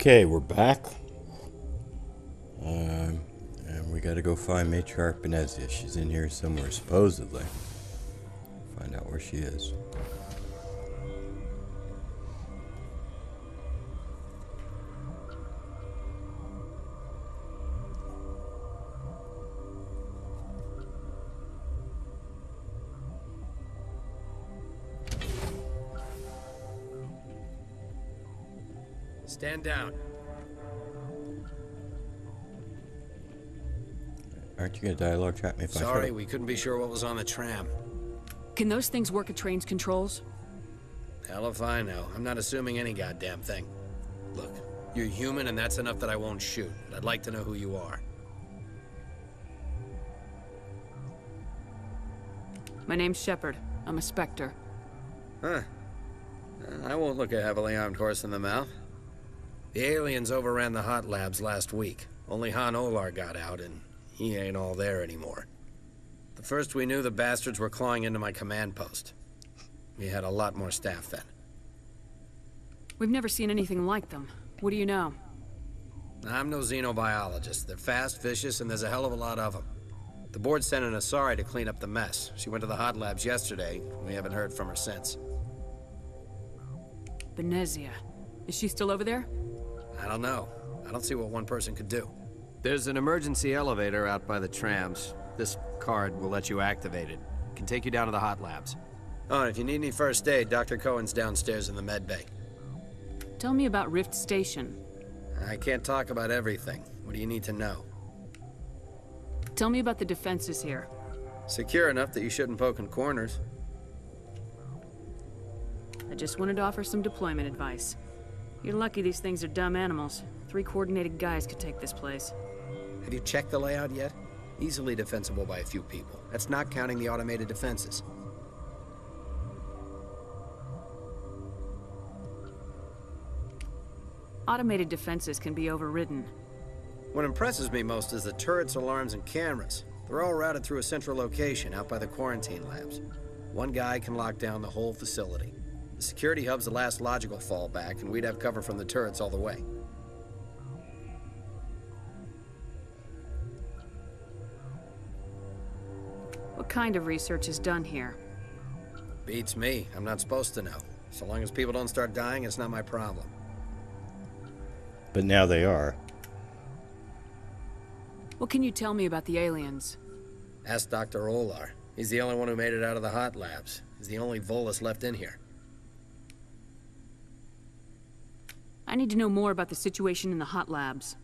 Okay, we're back. And we gotta go find Matriarch Benezia. She's in here somewhere, supposedly. Find out where she is. Stand down. Aren't you gonna dialogue trap me if I Sorry, we couldn't be sure what was on the tram. Can those things work at train's controls? Hell if I know. I'm not assuming any goddamn thing. Look, you're human and that's enough that I won't shoot. But I'd like to know who you are. My name's Shepard. I'm a Spectre. Huh. I won't look a heavily armed horse in the mouth. The aliens overran the hot labs last week. Only Han Olar got out and he ain't all there anymore. The first we knew, the bastards were clawing into my command post. We had a lot more staff then. We've never seen anything like them. What do you know? I'm no xenobiologist. They're fast, vicious, and there's a hell of a lot of them. The board sent an Asari to clean up the mess. She went to the hot labs yesterday. We haven't heard from her since. Benezia. Is she still over there? I don't know. I don't see what one person could do. There's an emergency elevator out by the trams. This card will let you activate it. Can take you down to the hot labs. Oh, and if you need any first aid, Dr. Cohen's downstairs in the med bay. Tell me about Rift Station. I can't talk about everything. What do you need to know? Tell me about the defenses here. Secure enough that you shouldn't poke in corners. I just wanted to offer some deployment advice. You're lucky these things are dumb animals. 3 coordinated guys could take this place. Have you checked the layout yet? Easily defensible by a few people. That's not counting the automated defenses. Automated defenses can be overridden. What impresses me most is the turrets, alarms, and cameras. They're all routed through a central location out by the quarantine labs. One guy can lock down the whole facility. The security hub's the last logical fallback, and we'd have cover from the turrets all the way. What kind of research is done here? Beats me. I'm not supposed to know. So long as people don't start dying, it's not my problem. But now they are. What can you tell me about the aliens? Ask Dr. Olar. He's the only one who made it out of the hot labs. He's the only Volus left in here. I need to know more about the situation in the hot labs.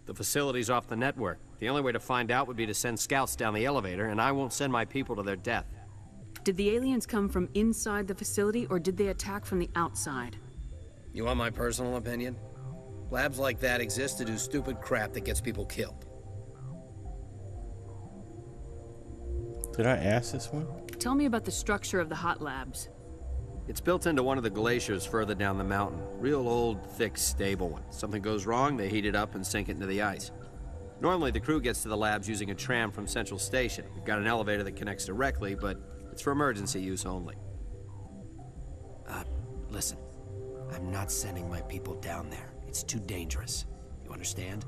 The facility's off the network. The only way to find out would be to send scouts down the elevator, and I won't send my people to their death. Did the aliens come from inside the facility, or did they attack from the outside? You want my personal opinion? Labs like that exist to do stupid crap that gets people killed. Did I ask this one? Tell me about the structure of the hot labs. It's built into one of the glaciers further down the mountain. Real old, thick, stable one. Something goes wrong, they heat it up and sink it into the ice. Normally, the crew gets to the labs using a tram from Central Station. We've got an elevator that connects directly, but it's for emergency use only. Listen. I'm not sending my people down there. It's too dangerous. You understand?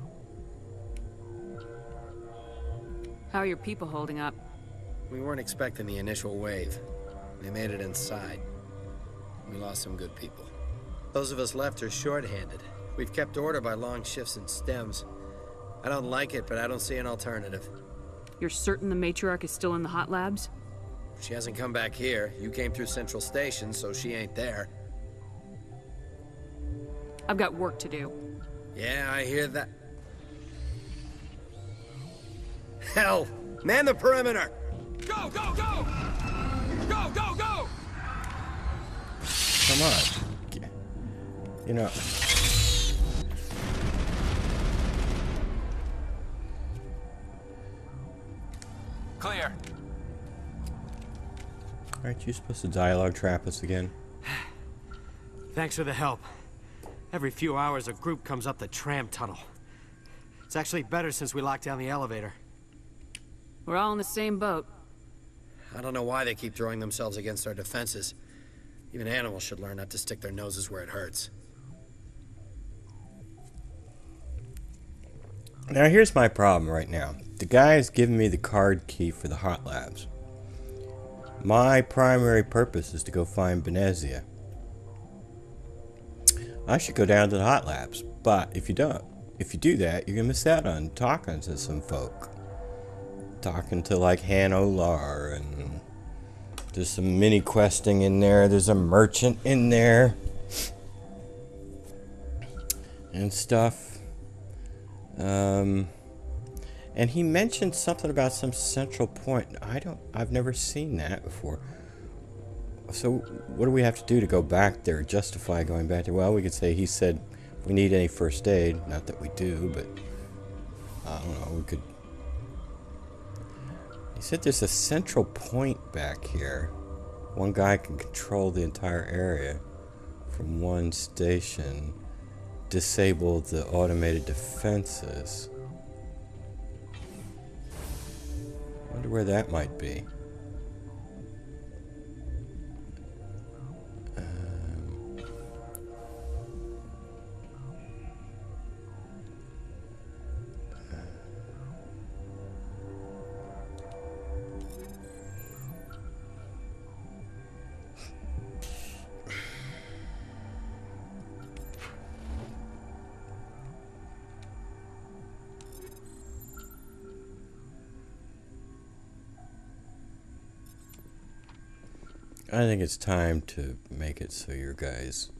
How are your people holding up? We weren't expecting the initial wave. They made it inside. We lost some good people. Those of us left are short-handed. We've kept order by long shifts and stems. I don't like it, but I don't see an alternative. You're certain the Matriarch is still in the hot labs? She hasn't come back here. You came through Central Station, so she ain't there. I've got work to do. Yeah, I hear that. Hell! Man the perimeter! Go, go, go! Go, go, go! Come on. You know. Clear. Aren't you supposed to dialogue trap us again? Thanks for the help. Every few hours, a group comes up the tram tunnel. It's actually better since we locked down the elevator. We're all in the same boat. I don't know why they keep throwing themselves against our defenses. Even animals should learn not to stick their noses where it hurts. Now here's my problem right now. The guy is giving me the card key for the hot labs. My primary purpose is to go find Benezia. I should go down to the hot labs, but if you do that, you're gonna miss out on talking to some folk. Talking to like Han Olar, and there's some mini questing in there. There's a merchant in there and stuff. And he mentioned something about some central point. I've never seen that before. So what do we have to do to go back there, justify going back there? Well, we could say he said we need any first aid. Not that we do, but I don't know, we could. He said there's a central point back here. One guy can control the entire area from one station. Disable the automated defenses. Wonder where that might be. I think it's time to make it so your guys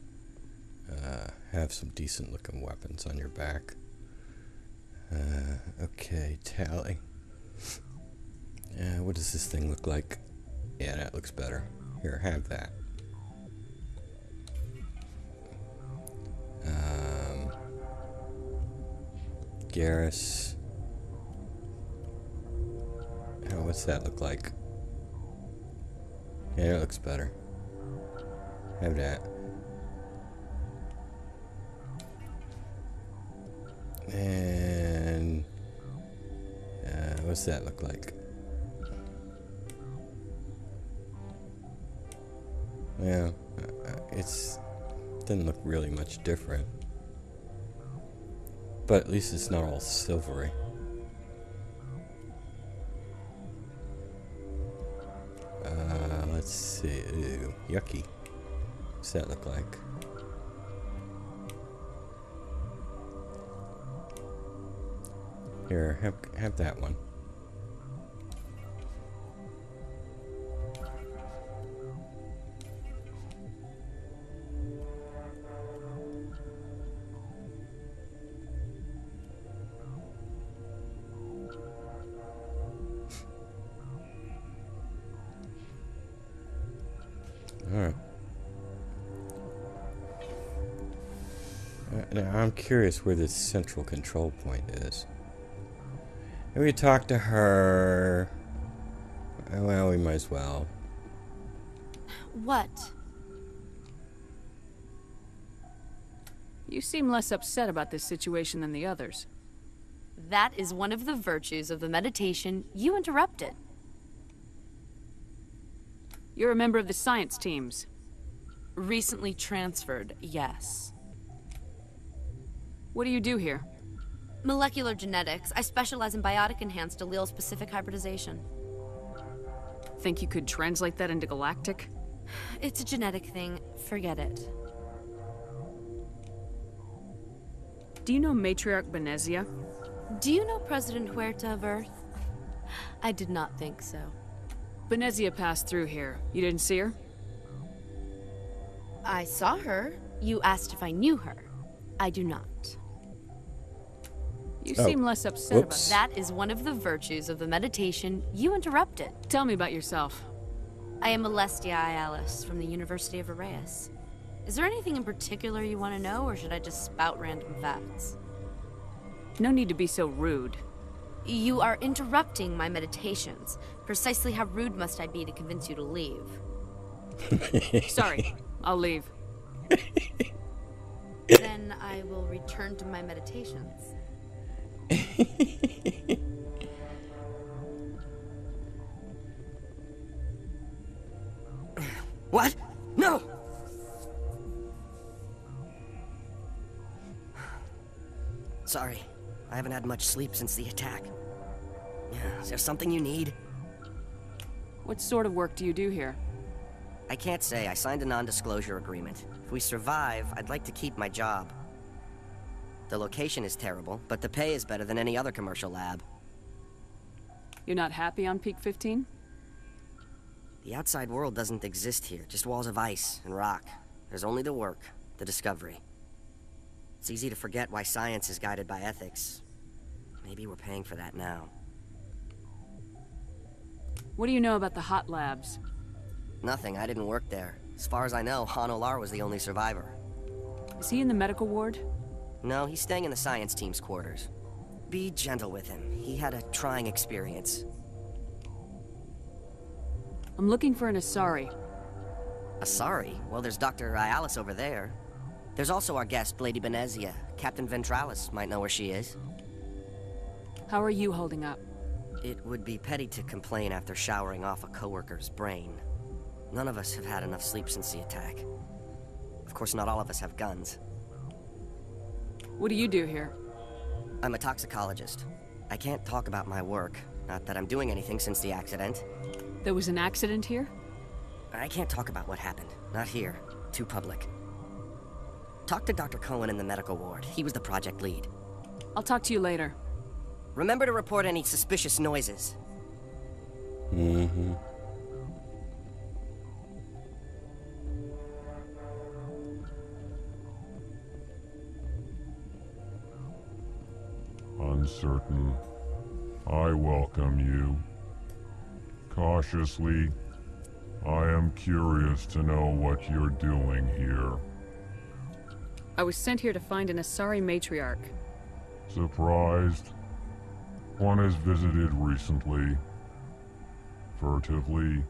have some decent looking weapons on your back. Okay, tally. What does this thing look like? Yeah, that looks better. Here, have that. Garrus. Oh, what's that look like? Yeah, it looks better. Have that. And what's that look like? Yeah, it's doesn't look really much different, but at least it's not all silvery. Let's see. Ew, yucky. What's that look like? Here, have that one. Alright. Now I'm curious where this central control point is. Maybe we talk to her. Well, we might as well. What? You seem less upset about this situation than the others. That is one of the virtues of the meditation you interrupted. You're a member of the science teams. Recently transferred, yes. What do you do here? Molecular genetics. I specialize in biotic-enhanced allele-specific hybridization. Think you could translate that into galactic? It's a genetic thing. Forget it. Do you know Matriarch Benezia? Do you know President Huerta of Earth? I did not think so. Benezia passed through here. You didn't see her? I saw her. You asked if I knew her. I do not. You seem less upset about Whoops. That is one of the virtues of the meditation you interrupted. Tell me about yourself. I am Alestia Alice from the University of Arrayas. Is there anything in particular you want to know, or should I just spout random facts? No need to be so rude. You are interrupting my meditations. Precisely how rude must I be to convince you to leave? Sorry, I'll leave. Then I will return to my meditations. What? No! Sorry. I haven't had much sleep since the attack. Is there something you need? What sort of work do you do here? I can't say. I signed a non-disclosure agreement. If we survive, I'd like to keep my job. The location is terrible, but the pay is better than any other commercial lab. You're not happy on Peak 15? The outside world doesn't exist here, just walls of ice and rock. There's only the work, the discovery. It's easy to forget why science is guided by ethics. Maybe we're paying for that now. What do you know about the hot labs? Nothing, I didn't work there. As far as I know, Han Olar was the only survivor. Is he in the medical ward? No, he's staying in the science team's quarters. Be gentle with him. He had a trying experience. I'm looking for an Asari. Asari? Well, there's Dr. Ayalis over there. There's also our guest, Lady Benezia. Captain Ventralis might know where she is. How are you holding up? It would be petty to complain after showering off a coworker's brain. None of us have had enough sleep since the attack. Of course, not all of us have guns. What do you do here? I'm a toxicologist. I can't talk about my work. Not that I'm doing anything since the accident. There was an accident here? I can't talk about what happened. Not here. Too public. Talk to Dr. Cohen in the medical ward. He was the project lead. I'll talk to you later. Remember to report any suspicious noises. Mm-hmm. Uncertain. I welcome you. Cautiously, I am curious to know what you're doing here. I was sent here to find an Asari Matriarch. Surprised? One has visited recently. Furtively.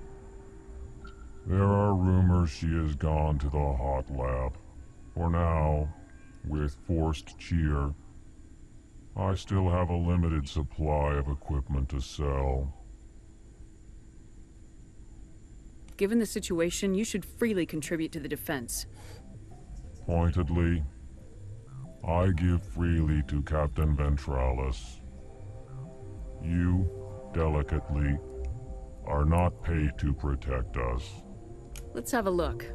There are rumors she has gone to the hot lab. For now, with forced cheer, I still have a limited supply of equipment to sell. Given the situation, you should freely contribute to the defense. Pointedly, I give freely to Captain Ventralis. You, delicately, are not paid to protect us. Let's have a look.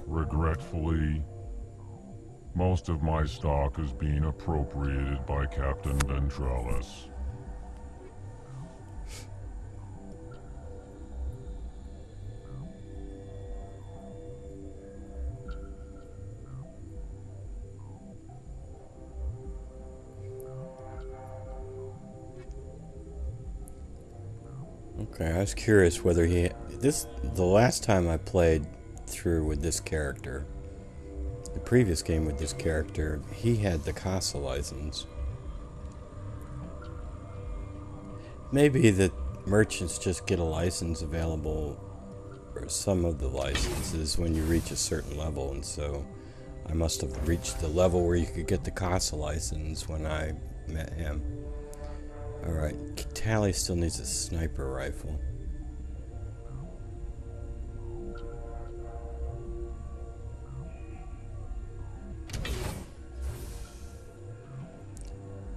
Regretfully, most of my stock is being appropriated by Captain Ventralis. Okay, I was curious whether the last time I played through with this character, the previous game with this character, he had the CASA license. Maybe the merchants just get a license available, or some of the licenses, when you reach a certain level, and so I must have reached the level where you could get the CASA license when I met him. Alright, Tally still needs a sniper rifle.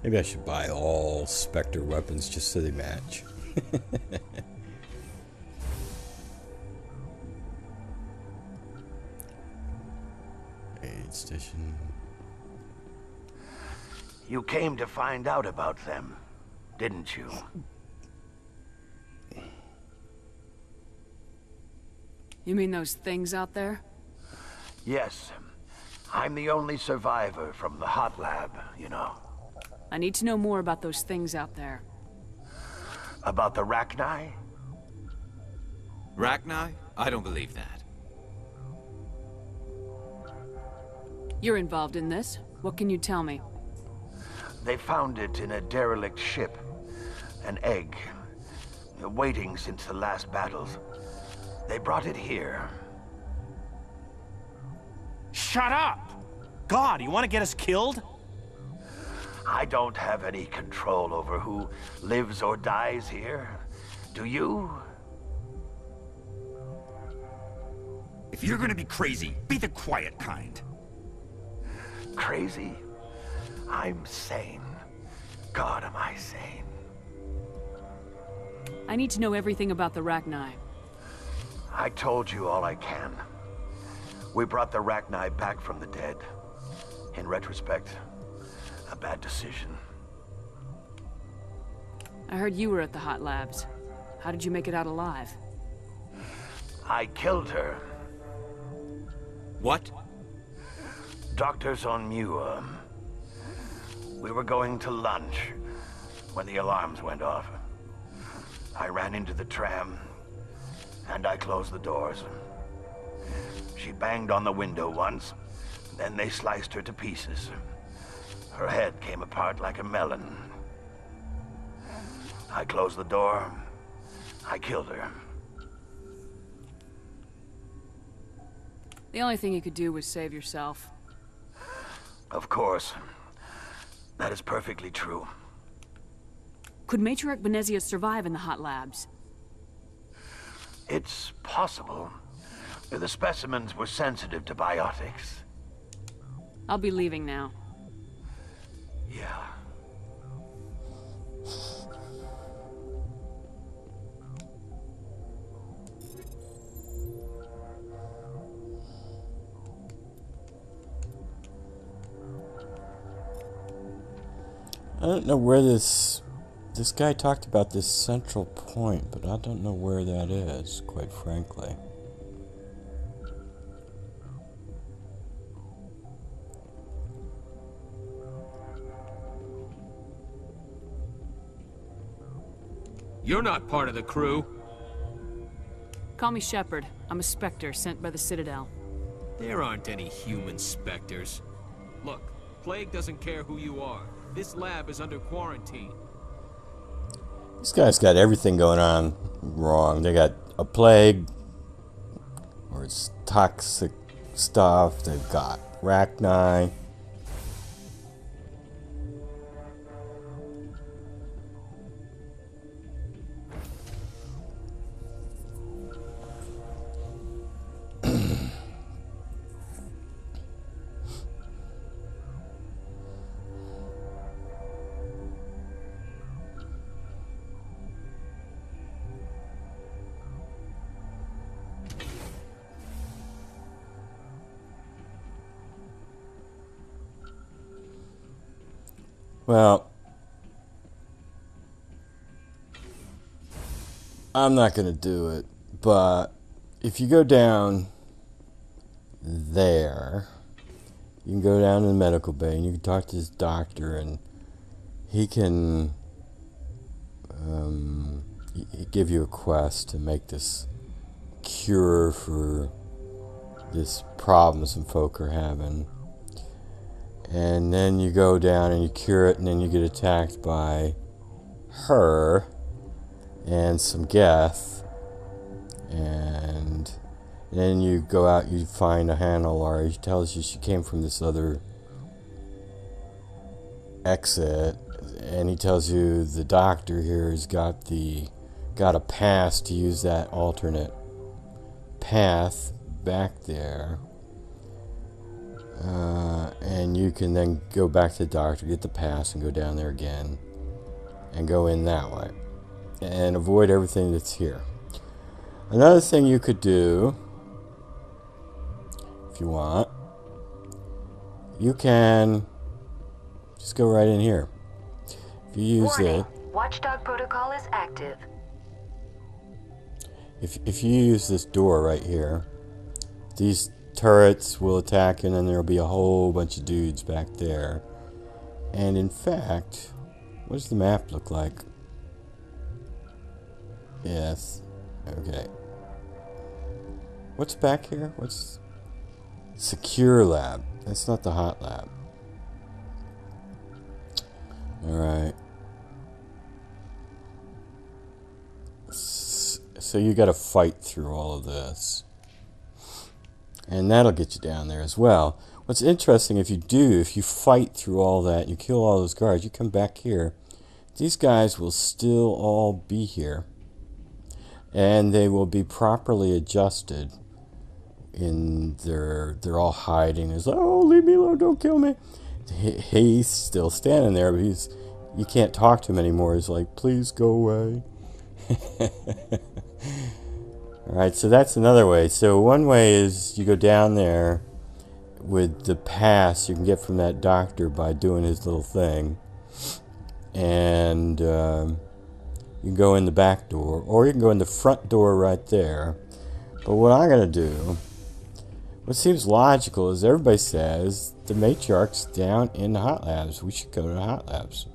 Maybe I should buy all Spectre weapons just so they match. Aid station. You came to find out about them, didn't you? You mean those things out there? Yes. I'm the only survivor from the hot lab, you know. I need to know more about those things out there. About the Rachni? Rachni? I don't believe that. You're involved in this. What can you tell me? They found it in a derelict ship. An egg. Waiting since the last battles. They brought it here. Shut up! God, you want to get us killed? I don't have any control over who lives or dies here. Do you? If you're gonna be crazy, be the quiet kind. Crazy? I'm sane. God, am I sane? I need to know everything about the Rachni. I told you all I can. We brought the Rachni back from the dead. In retrospect, a bad decision. I heard you were at the hot labs. How did you make it out alive? I killed her. What? Doctors on ME1. We were going to lunch when the alarms went off. I ran into the tram, and I closed the doors. She banged on the window once, then they sliced her to pieces. Her head came apart like a melon. I closed the door. I killed her. The only thing you could do was save yourself. Of course. That is perfectly true. Could Matriarch Benezia survive in the hot labs? It's possible. The specimens were sensitive to biotics. I'll be leaving now. Yeah. I don't know where this guy talked about this central point, but I don't know where that is, quite frankly. You're not part of the crew. Call me Shepard. I'm a Spectre sent by the Citadel. There aren't any human specters. Look, Plague doesn't care who you are. This lab is under quarantine. These guys got everything going on wrong. They got a plague, or it's toxic stuff. They've got Rachni. Well, I'm not going to do it, but if you go down there, you can go down to the medical bay and you can talk to this doctor, and he can give you a quest to make this cure for this problem some folk are having. And then you go down and you cure it, and then you get attacked by her and some Geth. And then you go out, you find a handler. She tells you she came from this other exit, and he tells you the doctor here has got a pass to use that alternate path back there. And you can then go back to the doctor, get the pass, and go down there again and go in that way and avoid everything that's here. Another thing you could do, if you want, you can just go right in here. If you use it, Watchdog protocol is active. if you use this door right here, these turrets will attack, and then there'll be a whole bunch of dudes back there. And in fact, what does the map look like? Yes. Okay. What's back here? What's secure lab? That's not the hot lab. Alright. So you gotta fight through all of this. And that'll get you down there as well. What's interesting, if you fight through all that, you kill all those guards, you come back here, these guys will still all be here. And they will be properly adjusted in they're all hiding. It's like, oh, leave me alone, don't kill me. He's still standing there, but you can't talk to him anymore. He's like, please go away. Alright, so that's another way. So one way is you go down there with the pass you can get from that doctor by doing his little thing. And you can go in the back door, or you can go in the front door right there. But what I'm going to do, what seems logical is everybody says the Matriarch's down in the hot labs. We should go to the hot labs.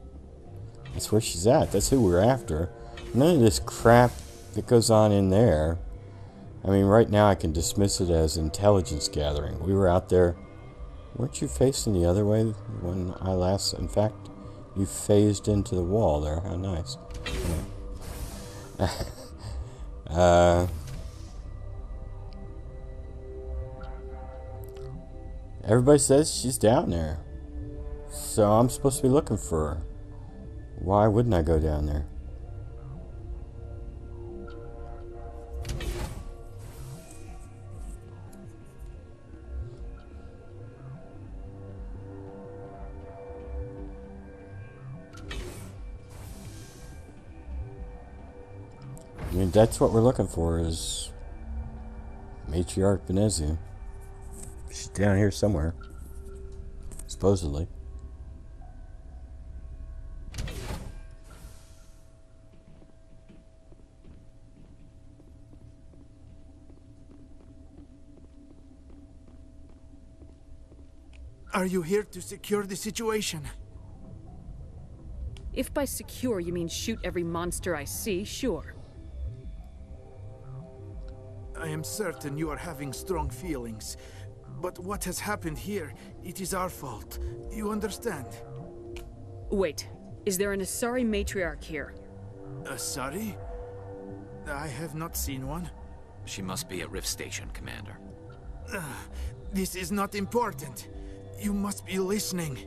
That's where she's at. That's who we're after. None of this crap that goes on in there. I mean, right now I can dismiss it as intelligence gathering. We were out there. Weren't you facing the other way when I last... In fact, you phased into the wall there. How nice. Yeah. Everybody says she's down there. So I'm supposed to be looking for her. Why wouldn't I go down there? I mean, that's what we're looking for, is Matriarch Benezia. She's down here somewhere, supposedly. Are you here to secure the situation? If by secure you mean shoot every monster I see, sure. I am certain you are having strong feelings. But what has happened here, it is our fault. You understand? Wait, is there an Asari Matriarch here? Asari? I have not seen one. She must be at Rift Station, Commander. This is not important. You must be listening.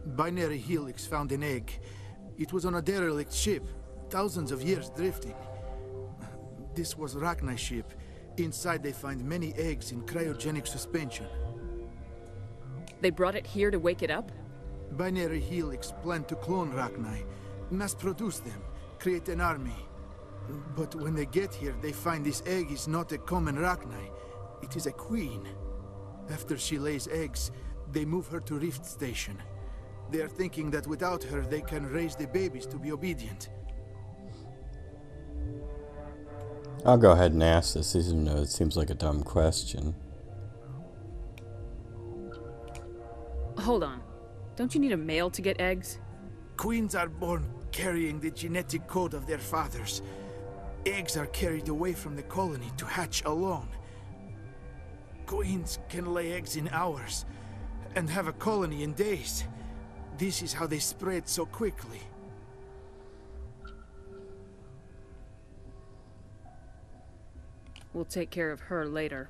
Binary Helix found an egg. It was on a derelict ship, thousands of years drifting. This was Rachni's ship. Inside they find many eggs in cryogenic suspension. They brought it here to wake it up? Binary Helix planned to clone Rachni, mass-produce them, create an army. But when they get here, they find this egg is not a common Rachni. It is a queen. After she lays eggs, they move her to Rift Station. They are thinking that without her, they can raise the babies to be obedient. I'll go ahead and ask this, even though it seems like a dumb question. Hold on. Don't you need a male to get eggs? Queens are born carrying the genetic code of their fathers. Eggs are carried away from the colony to hatch alone. Queens can lay eggs in hours and have a colony in days. This is how they spread so quickly. We'll take care of her later.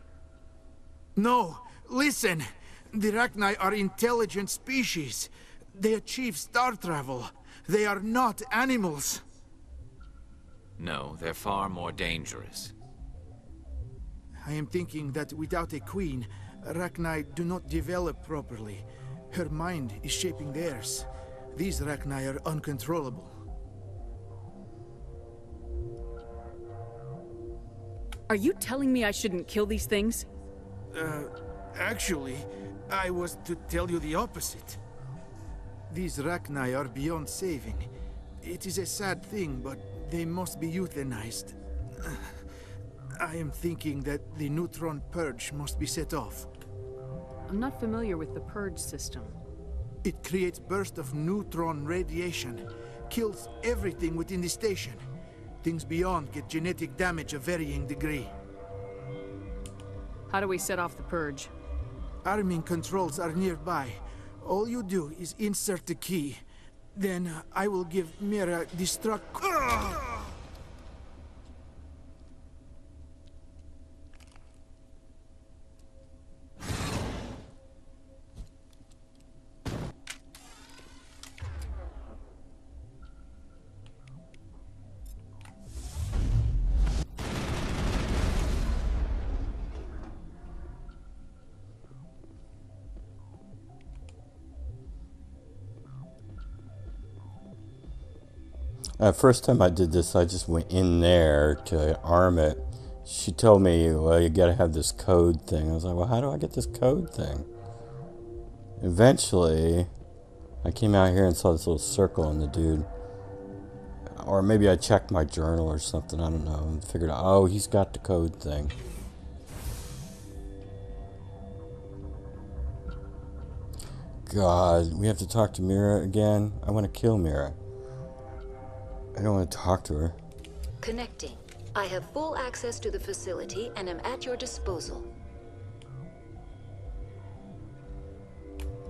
No, listen! The Rachni are intelligent species. They achieve star travel. They are not animals. No, they're far more dangerous. I am thinking that without a queen, Rachni do not develop properly. Her mind is shaping theirs. These Rachni are uncontrollable. Are you telling me I shouldn't kill these things? Actually, I was to tell you the opposite. These Rachni are beyond saving. It is a sad thing, but they must be euthanized. I am thinking that the neutron purge must be set off. I'm not familiar with the purge system. It creates bursts of neutron radiation, kills everything within the station. Things beyond get genetic damage of varying degree. How do we set off the purge? Arming controls are nearby. All you do is insert the key. Then I will give Mira destruct... First time I did this, I just went in there to arm it. She told me, well, you gotta have this code thing. I was like, well, how do I get this code thing? Eventually, I came out here and saw this little circle on the dude. Or maybe I checked my journal or something, I don't know. And figured out, oh, he's got the code thing. God, we have to talk to Mira again? I want to kill Mira. I don't want to talk to her. Connecting. I have full access to the facility and am at your disposal.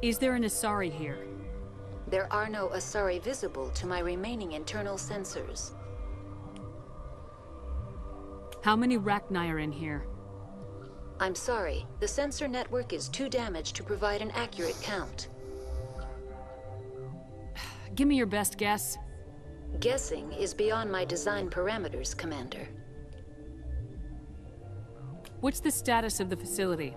Is there an Asari here? There are no Asari visible to my remaining internal sensors. How many Rachni are in here? I'm sorry, the sensor network is too damaged to provide an accurate count. Give me your best guess. Guessing is beyond my design parameters, Commander. What's the status of the facility?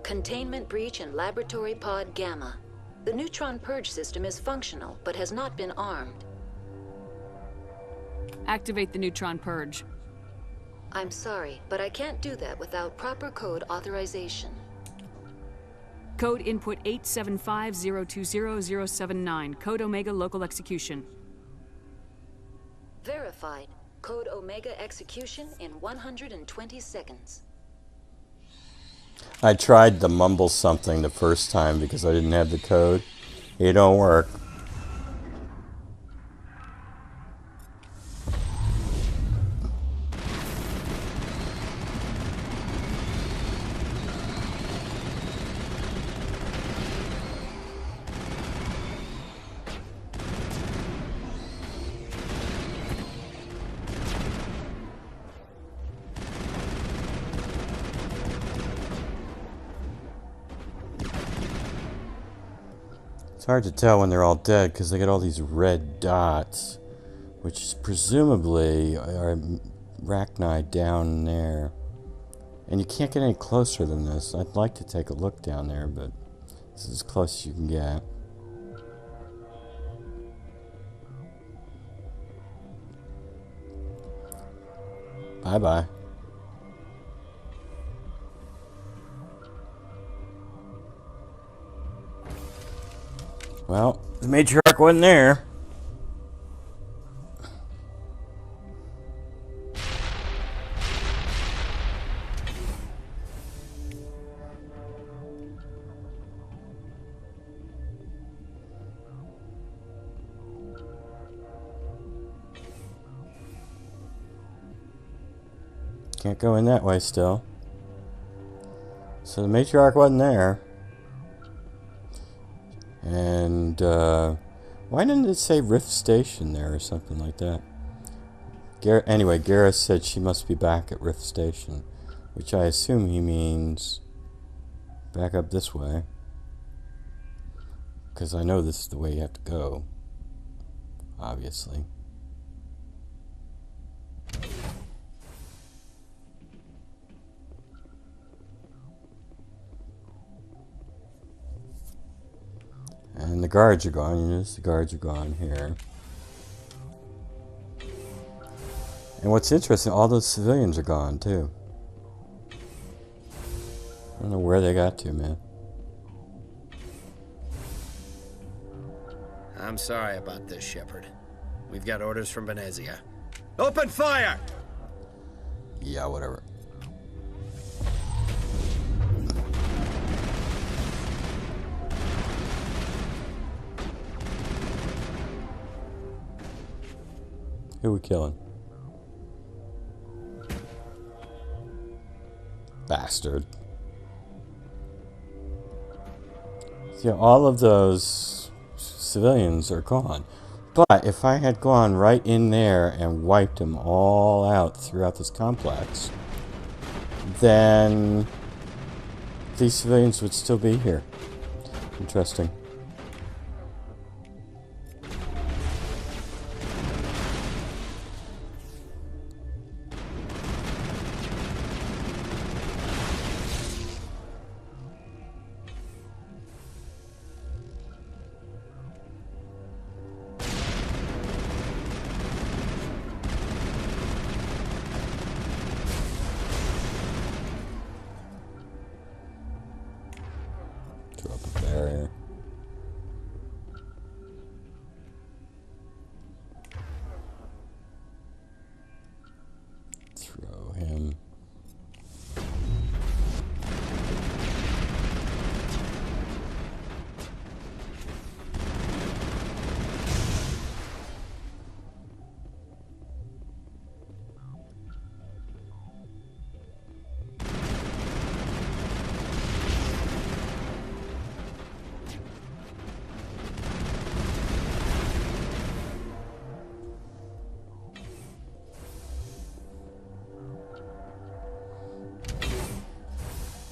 Containment breach in Laboratory Pod Gamma. The neutron purge system is functional, but has not been armed. Activate the neutron purge. I'm sorry, but I can't do that without proper code authorization. Code input 875020079. Code Omega local execution. Verified. Code Omega execution in 120 seconds. I tried to mumble something the first time because I didn't have the code. It don't work. It's hard to tell when they're all dead because they get all these red dots, which presumably are Rachni down there. And you can't get any closer than this. I'd like to take a look down there, but this is as close as you can get. Bye-bye. Well, the Matriarch wasn't there. Can't go in that way still. So the Matriarch wasn't there. And, why didn't it say Rift Station there or something like that? Anyway, Garrus said she must be back at Rift Station, which I assume he means back up this way. Because I know this is the way you have to go, obviously. And the guards are gone. You notice the guards are gone here. And what's interesting, all those civilians are gone too. I don't know where they got to, man. I'm sorry about this, Shepard. We've got orders from Benezia. Open fire! Yeah, whatever. Who we killing? Bastard. Yeah, all of those civilians are gone. But if I had gone right in there and wiped them all out throughout this complex, then these civilians would still be here. Interesting.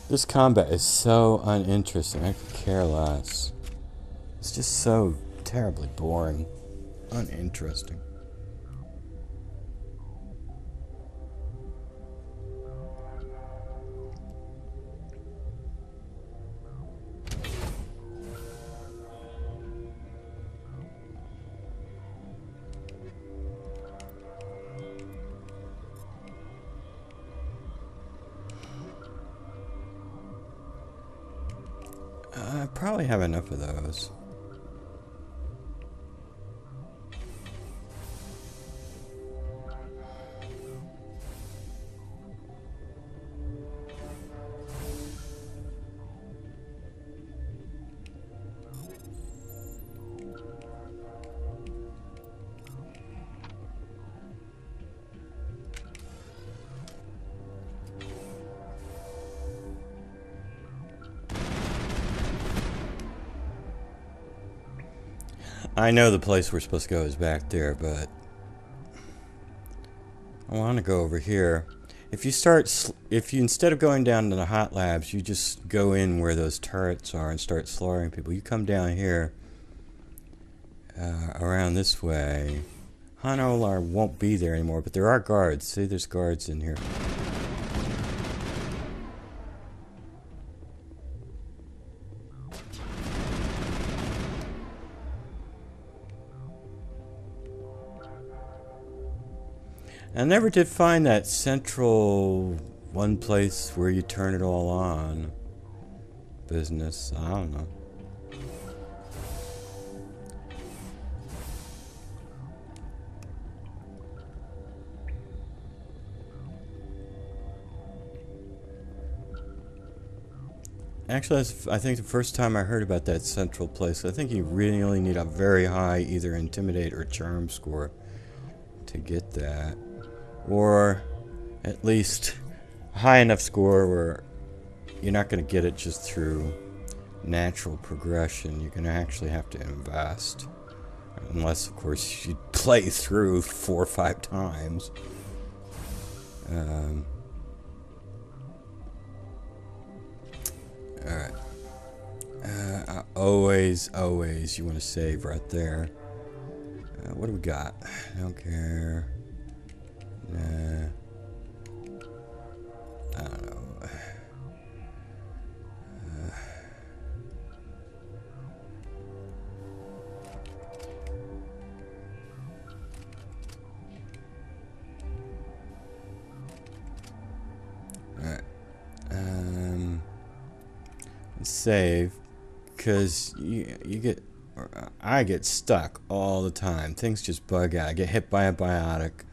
This combat is so uninteresting. I could care less. It's just so terribly boring. Uninteresting. I probably have enough of those. I know the place we're supposed to go is back there, but I want to go over here. If you instead of going down to the hot labs, you just go in where those turrets are and start slaughtering people. You come down here, around this way. Han Olar won't be there anymore, but there are guards. See, there's guards in here. I never did find that central one place where you turn it all on business. I don't know. Actually, that's, I think the first time I heard about that central place. I think you really need a very high either Intimidate or Charm score to get that. Or at least a high enough score where you're not going to get it just through natural progression. You're going to actually have to invest. Unless, of course, you play through 4 or 5 times. Alright. Always you want to save right there. What do we got? I don't care. Nah. I don't know. Alright. Save. Because I get stuck all the time. Things just bug out. I get hit by a biotic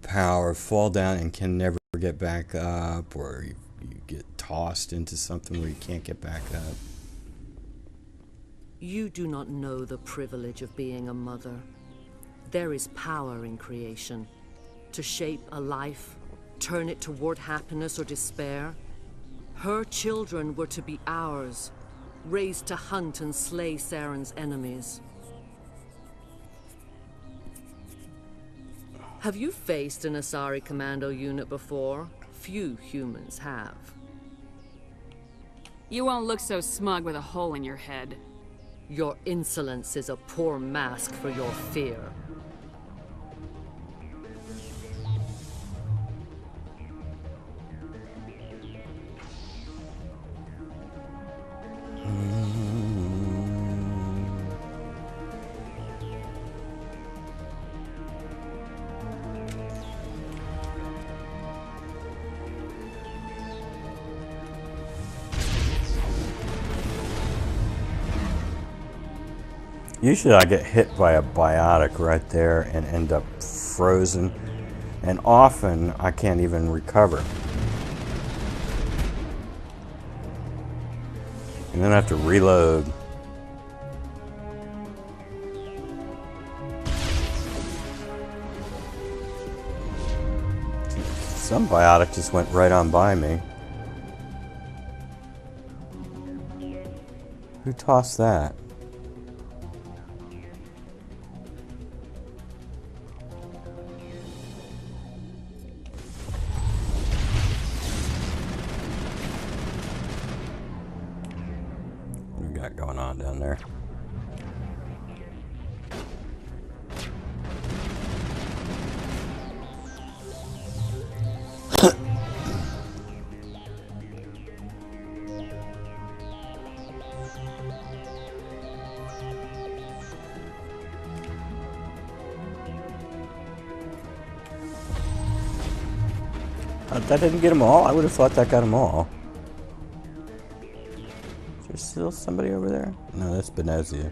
power, fall down and can never get back up, or you get tossed into something where you can't get back up. You do not know the privilege of being a mother. There is power in creation. To shape a life, turn it toward happiness or despair. Her children were to be ours, raised to hunt and slay Saren's enemies. Have you faced an Asari commando unit before? Few humans have. You won't look so smug with a hole in your head. Your insolence is a poor mask for your fear. Usually I get hit by a biotic right there and end up frozen, and often I can't even recover. And then I have to reload. Some biotic just went right on by me. Who tossed that? That didn't get them all? I would have thought that got them all. Is there still somebody over there? No, that's Benezia.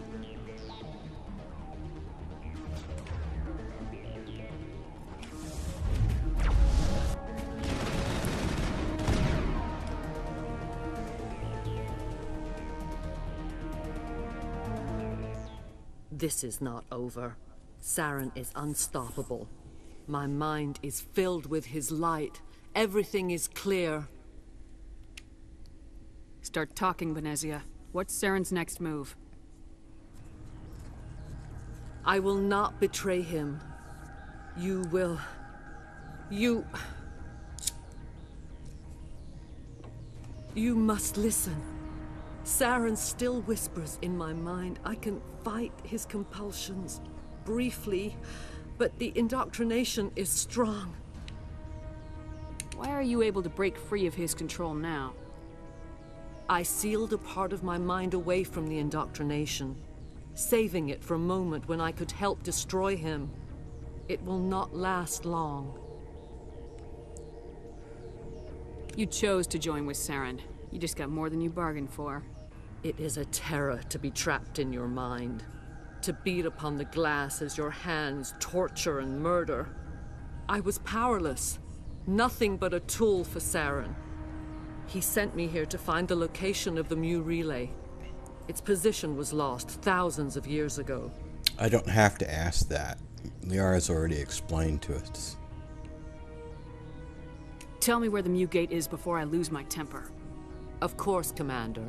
This is not over. Saren is unstoppable. My mind is filled with his light. Everything is clear. Start talking, Benezia. What's Saren's next move? I will not betray him. You will... You must listen. Saren still whispers in my mind. I can fight his compulsions, briefly, but the indoctrination is strong. Why are you able to break free of his control now? I sealed a part of my mind away from the indoctrination, saving it for a moment when I could help destroy him. It will not last long. You chose to join with Saren. You just got more than you bargained for. It is a terror to be trapped in your mind, to beat upon the glass as your hands torture and murder. I was powerless, nothing but a tool for Saren. He sent me here to find the location of the Mu relay. Its position was lost thousands of years ago. I don't have to ask that. Liara's already explained to us. Tell me where the Mu gate is before I lose my temper. Of course, Commander.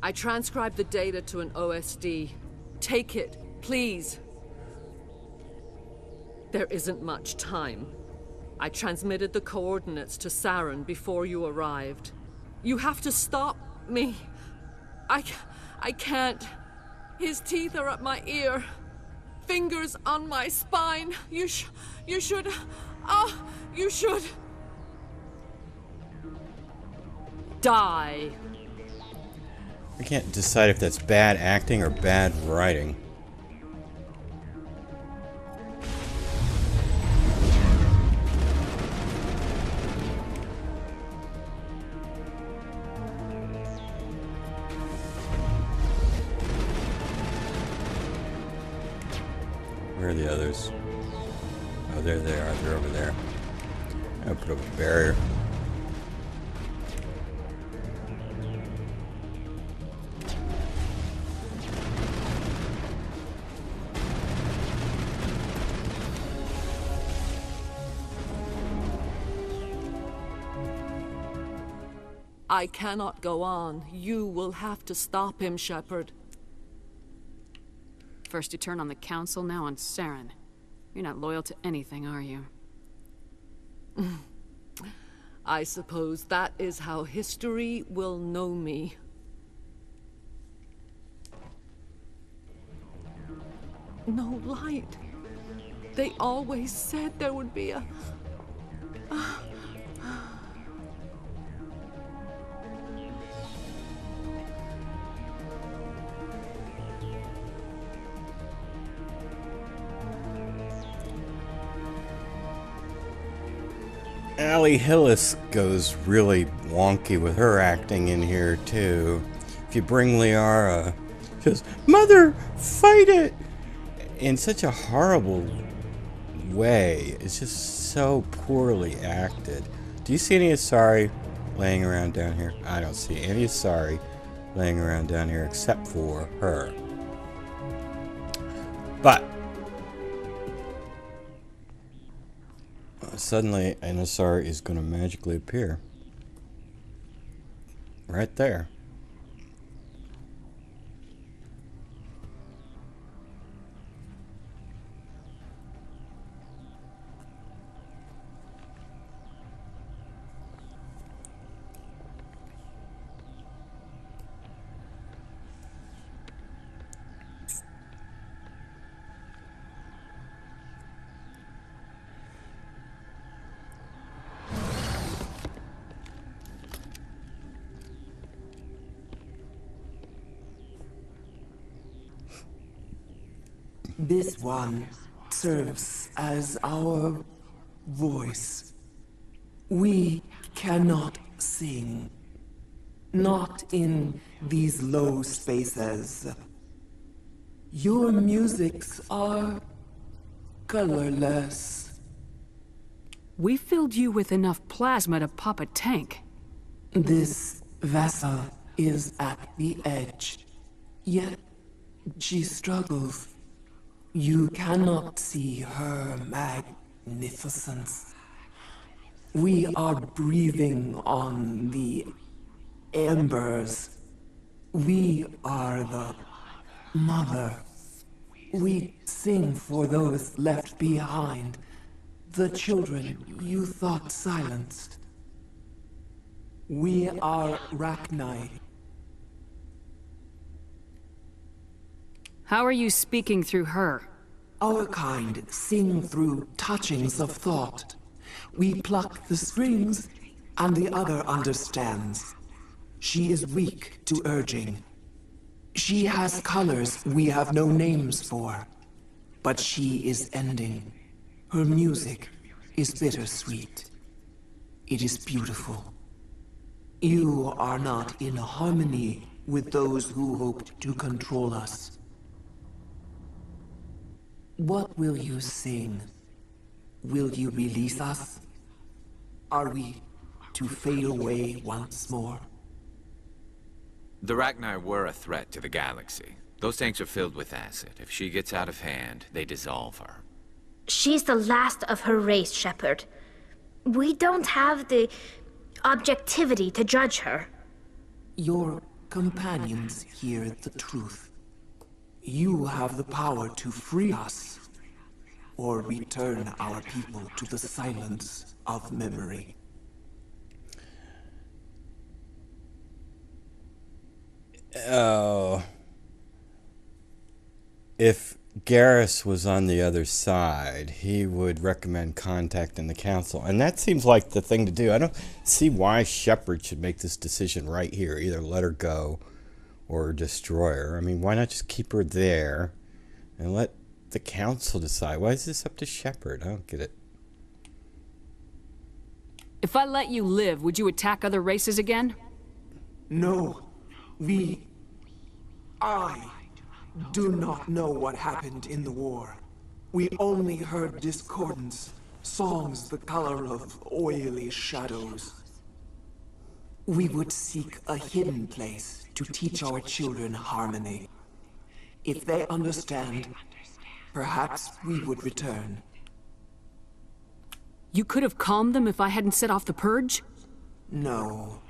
I transcribed the data to an OSD. Take it, please. There isn't much time. I transmitted the coordinates to Saren before you arrived. You have to stop me. I can't. His teeth are at my ear. Fingers on my spine. You should... you should... die. I can't decide if that's bad acting or bad writing. Where are the others? Oh, there they are. They're over there. I'll put up a barrier. I cannot go on. You will have to stop him, Shepard. First you turn on the Council, now on Saren. You're not loyal to anything, are you? I suppose that is how history will know me. No light. They always said there would be a... Allie Hillis goes really wonky with her acting in here too. If you bring Liara, she goes, "Mother, fight it!" in such a horrible way. It's just so poorly acted. Do you see any Asari laying around down here? I don't see any Asari laying around down here except for her. But suddenly an Asari is going to magically appear. Right there. This one serves as our voice. We cannot sing. Not in these low spaces. Your musics are colorless. We filled you with enough plasma to pop a tank. This vessel is at the edge, yet she struggles. You cannot see her magnificence. We are breathing on the embers. We are the mother. We sing for those left behind, the children you thought silenced. We are Rachni. How are you speaking through her? Our kind sing through touchings of thought. We pluck the strings, and the other understands. She is weak to urging. She has colors we have no names for. But she is ending. Her music is bittersweet. It is beautiful. You are not in harmony with those who hoped to control us. What will you sing? Will you release us? Are we to fade away once more? The Rachni were a threat to the galaxy. Those tanks are filled with acid. If she gets out of hand, they dissolve her. She's the last of her race, Shepard. We don't have the objectivity to judge her. Your companions hear the truth. You have the power to free us, or return our people to the silence of memory. Oh. If Garrus was on the other side, he would recommend contacting the council. And that seems like the thing to do. I don't see why Shepard should make this decision right here. Either let her go or destroy her. I mean, why not just keep her there and let the council decide? Why is this up to Shepard? I don't get it. If I let you live, would you attack other races again? No. I do not know what happened in the war. We only heard discordance, songs the color of oily shadows. We would seek a hidden place to teach our children harmony. If they understand, perhaps we would return. You could have calmed them if I hadn't set off the purge? No.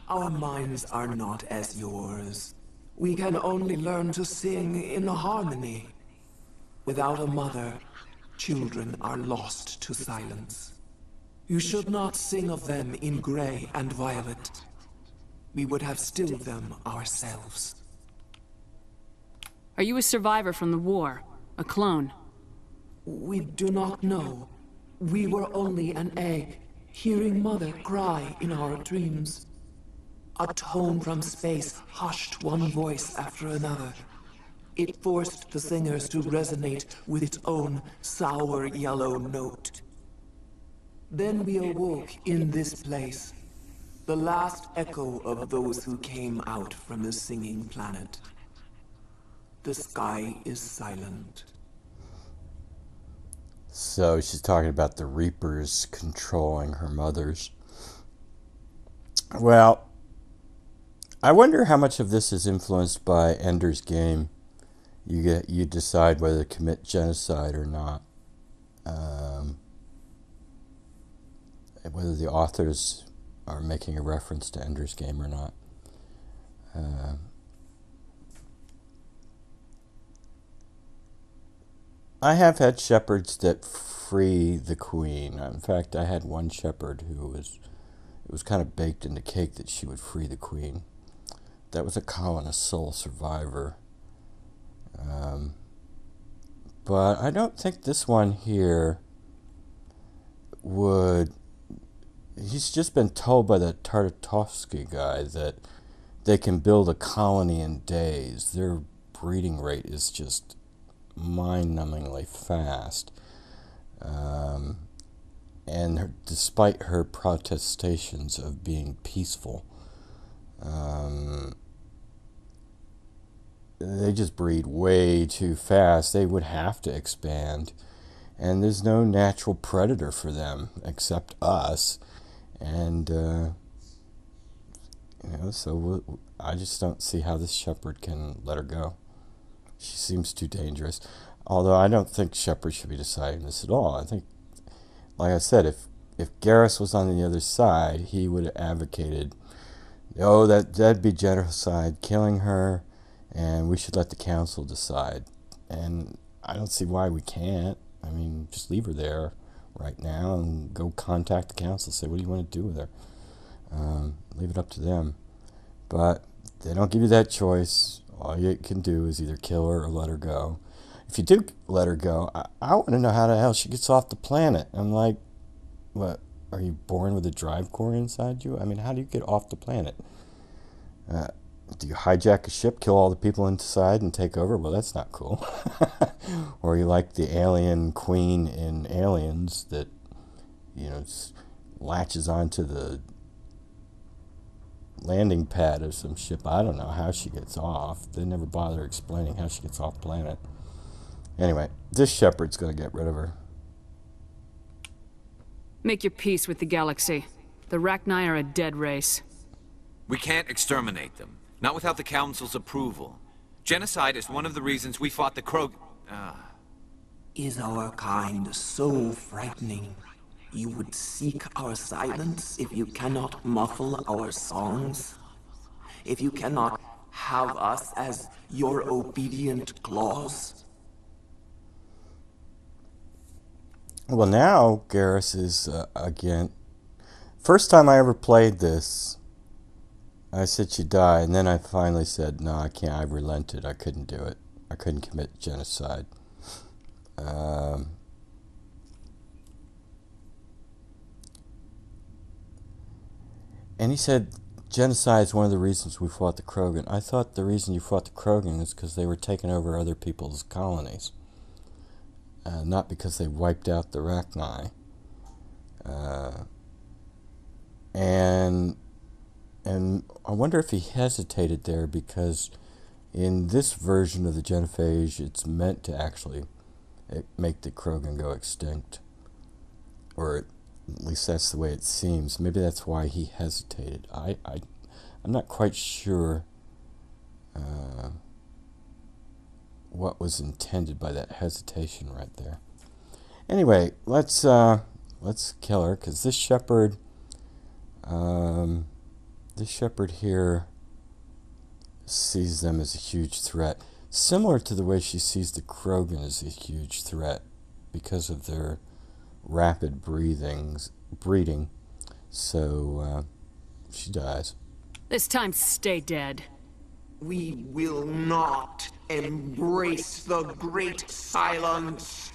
Our minds are not as yours. We can only learn to sing in harmony. Without a mother, children are lost to silence. You should not sing of them in gray and violet. We would have stilled them ourselves. Are you a survivor from the war? A clone? We do not know. We were only an egg, hearing Mother cry in our dreams. A tone from space hushed one voice after another. It forced the singers to resonate with its own sour yellow note. Then we awoke in this place, the last echo of those who came out from the singing planet. The sky is silent. So she's talking about the Reapers controlling her mothers. Well, I wonder how much of this is influenced by Ender's Game. You decide whether to commit genocide or not. Whether the authors are making a reference to Ender's Game or not. I have had shepherds that free the queen. In fact, I had one shepherd who it was kind of baked in the cake that she would free the queen. That was a colonist soul survivor. But I don't think this one here would... He's just been told by the Tartakovsky guy that they can build a colony in days. Their breeding rate is just mind-numbingly fast. and despite her protestations of being peaceful, they just breed way too fast. They would have to expand, and there's no natural predator for them except us. And so I just don't see how this shepherd can let her go. She seems too dangerous. Although I don't think Shepard should be deciding this at all. I think, like I said, if Garrus was on the other side, he would have advocated, oh, that'd be genocide, killing her, and we should let the council decide. And I don't see why we can't. I mean, just leave her there right now and go contact the council, say, what do you want to do with her? Leave it up to them. But they don't give you that choice. All you can do is either kill her or let her go. If you do let her go, I want to know how the hell she gets off the planet. I'm like, what, are you born with a drive core inside you? I mean, how do you get off the planet? Do you hijack a ship, kill all the people inside, and take over? Well, that's not cool. Or you like the alien queen in Aliens that, latches onto the landing pad of some ship. I don't know how she gets off. They never bother explaining how she gets off planet. Anyway, this shepherd's going to get rid of her. Make your peace with the galaxy. The Rachni are a dead race. We can't exterminate them. Not without the Council's approval. Genocide is one of the reasons we fought the Krog... Is our kind so frightening? You would seek our silence if you cannot muffle our songs? If you cannot have us as your obedient claws? Well, now Garrus is, again... First time I ever played this, I said she'd die, and then I finally said, no, I can't. I relented. I couldn't do it. I couldn't commit genocide. And he said, genocide is one of the reasons we fought the Krogan. I thought the reason you fought the Krogan is because they were taking over other people's colonies. Not because they wiped out the Rachni. And I wonder if he hesitated there because in this version of the genophage, it's meant to actually make the Krogan go extinct. Or at least that's the way it seems. Maybe that's why he hesitated. I'm not quite sure what was intended by that hesitation right there. Anyway, let's kill her, because this shepherd here sees them as a huge threat, similar to the way she sees the Krogan as a huge threat because of their rapid breeding. So she dies. This time, stay dead. We will not embrace the great silence.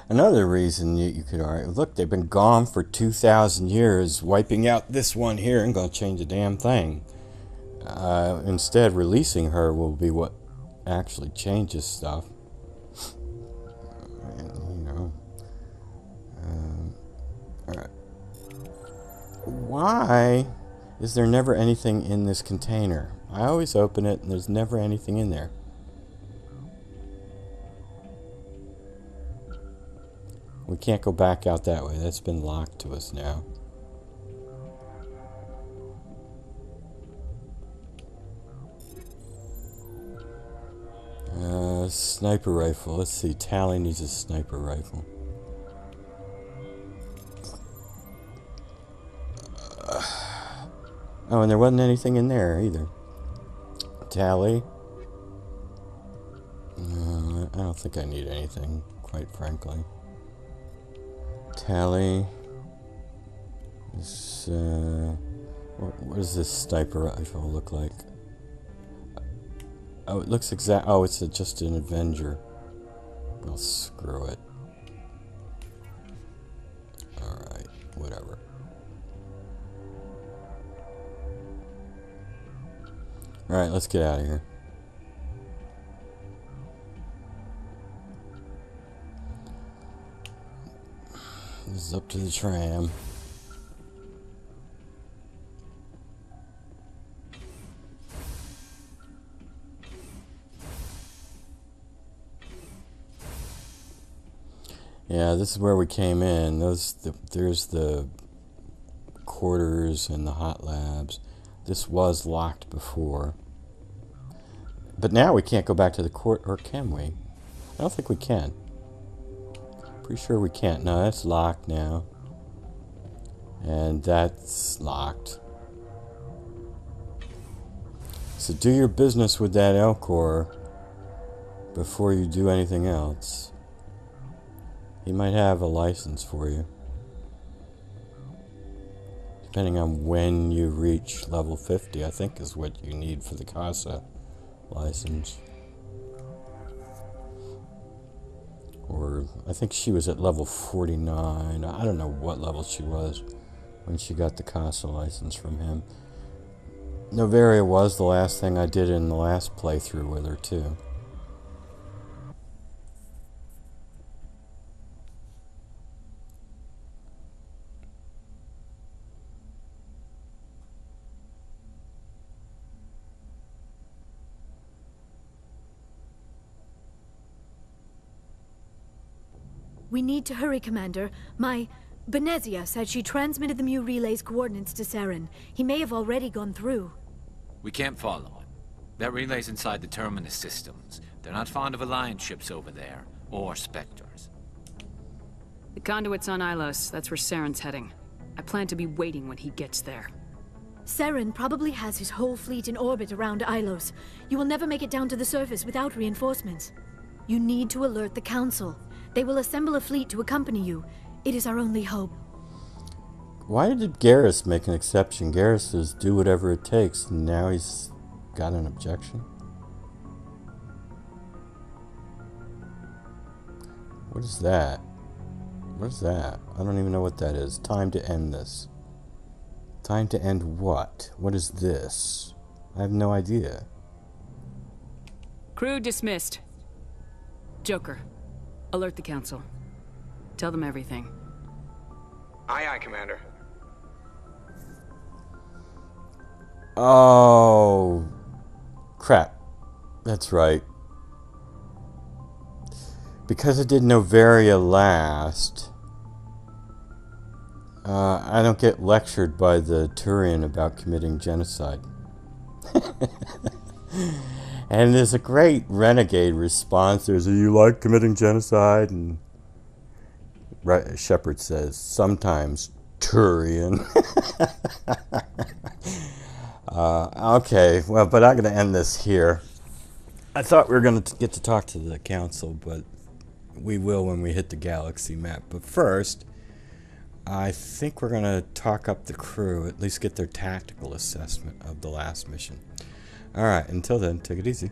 Another reason you could argue, look, they've been gone for 2,000 years, wiping out this one here and going to change a damn thing. Instead, releasing her will be what actually changes stuff. Alright. Why is there never anything in this container? I always open it and there's never anything in there. We can't go back out that way. That's been locked to us now. Sniper rifle. Let's see. Tally needs a sniper rifle. Oh, and there wasn't anything in there either. Tally. I don't think I need anything, quite frankly. Tally. This, what does this sniper rifle look like? Oh, it looks exact. Oh, it's just an Avenger. Well, screw it. Alright, whatever. Alright, let's get out of here. This is up to the tram. Yeah, this is where we came in. There's the quarters and the hot labs. This was locked before. But now we can't go back to the court, or can we? I don't think we can. Pretty sure we can't. No, that's locked now. And that's locked. So do your business with that Elcor before you do anything else. He might have a license for you. Depending on when you reach level 50, I think is what you need for the CASA license. Or, I think she was at level 49. I don't know what level she was when she got the CASA license from him. Noveria was the last thing I did in the last playthrough with her, too. We need to hurry, Commander. My Benezia said she transmitted the Mu relay's coordinates to Saren. He may have already gone through. We can't follow him. That relay's inside the Terminus systems. They're not fond of Alliance ships over there, or Spectres. The conduit's on Ilos. That's where Saren's heading. I plan to be waiting when he gets there. Saren probably has his whole fleet in orbit around Ilos. You will never make it down to the surface without reinforcements. You need to alert the Council. They will assemble a fleet to accompany you. It is our only hope. Why did Garrus make an exception? Garrus says do whatever it takes, and now he's got an objection? What is that? What is that? I don't even know what that is. Time to end this. Time to end what? What is this? I have no idea. Crew dismissed. Joker, alert the Council. Tell them everything. Aye, aye, Commander. Oh, crap. That's right. Because I did Noveria last, I don't get lectured by the Turian about committing genocide. And there's a great renegade response. There's a, you like committing genocide? And Shepard says, sometimes, Turian. Okay, well, but I'm going to end this here. I thought we were going to get to talk to the Council, but we will when we hit the galaxy map. But first, I think we're going to talk up the crew, at least get their tactical assessment of the last mission. Alright, until then, take it easy.